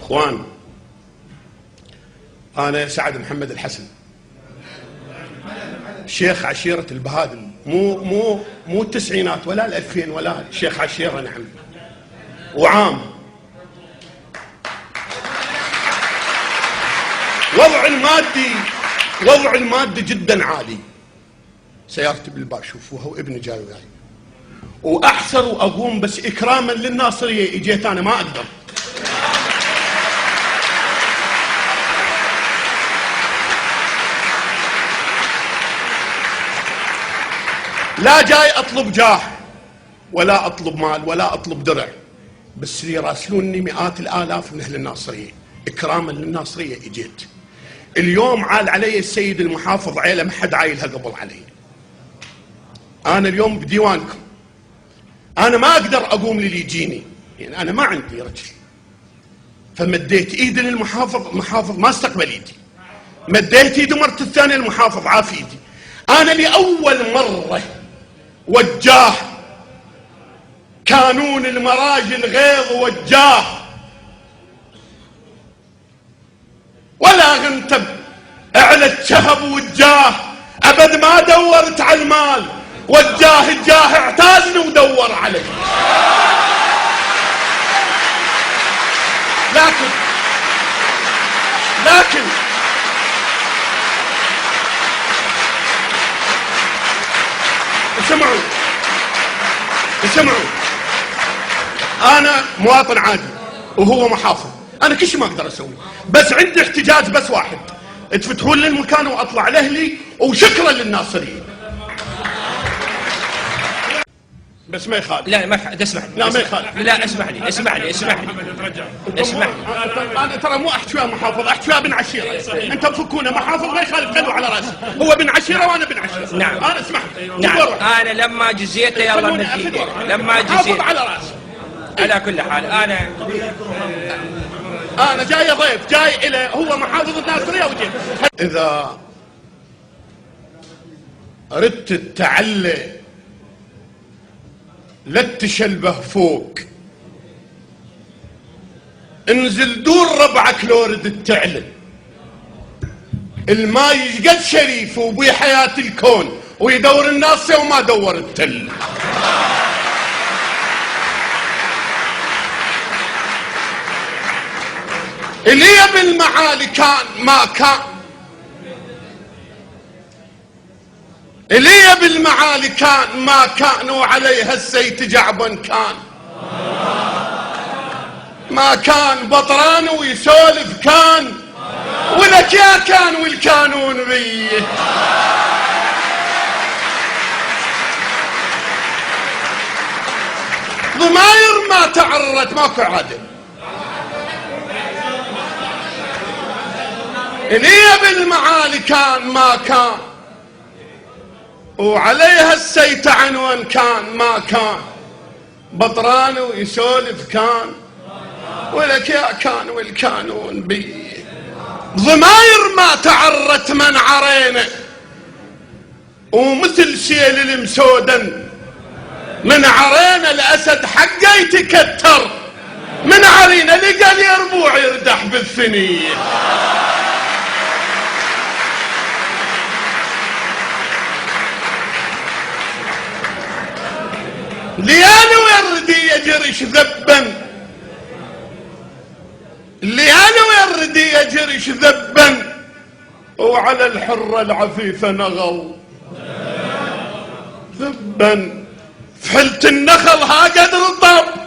اخوان، انا سعد محمد الحسن، شيخ عشيرة البهادل، مو التسعينات ولا الألفين ولا شيخ عشيرة. نعم. وعام وضع المادي جدا عالي. سيارتي بالباب شوفوها وابني جاي وياي، واحسر واقوم بس اكراما للناصريه اجيت انا ما اقدر. لا جاي اطلب جاه ولا اطلب مال ولا اطلب درع، بس يراسلوني مئات الالاف من اهل الناصريه اكراما للناصريه اجيت. اليوم عال علي السيد المحافظ عيله ما حد عايلها قبل علي. انا اليوم بديوانكم، انا ما اقدر اقوم للي يجيني، يعني انا ما عندي رجل، فمديت ايدي للمحافظ، المحافظ ما استقبل ايدي. مديت ايدي مرت الثانيه المحافظ عاف ايدي. انا لاول مره وجاه كانون المراجل غيظ وجاه، ولا غنتب اعلت شهب وجاه، ابد ما دورت على المال، وجاه الجاه اعتازني ودور علي. لكن اسمعوا، انا مواطن عادي وهو محافظ، انا كل شيء ما اقدر اسوي، بس عندي احتجاج بس واحد، تفتحون لي المكان واطلع لاهلي، وشكرا للناصريين. بس ما يخالف. لا ما تسمح لي. لا ما يخالف. لا اسمح لي. انا ترى مو احكي ويا محافظ، احكي ويا بن عشيره. انت مفكونه محافظ ما يخالف، خلوا على راسي، هو بن عشيره وانا بن عشيره. نعم. انا اسمح. نعم. انا لما جزيت يلا مديني، لما جزيت على راسي. على كل حال انا جاي ضيف، جاي الى هو محافظ الناصريه وجيت. اذا ردت التعلي لا تشلبه فوق، انزل دور ربعك لو ردت تعلن. الماء يقد شريف وبي حياة الكون، ويدور الناصية وما دور التل. اللي بالمعالي كان ما كان، اللي بالمعالي كان ما كان، وعليها السيت جعبا كان ما كان، بطران ويسولف كان، ولك يا كان والكانون بيه. ضماير ما تعرت ماكو عدل، اللي بالمعالي كان ما كان، وعليها السيت عنوان كان ما كان، بطران ويسولف كان، ولك يا كان والكانون بيه. ضماير ما تعرت من عرينا، ومثل سيل المسودن من عرينا الاسد حقه يتكتر، من عرينا لقى اليربوع يردح بالثنيه. ليالي ويردي يجرش ذبا، الليالي ويردي يجرش ذبا، وعلى الحرة العفيفة نغل ذبا. في حلة النخل ها قدر الضب،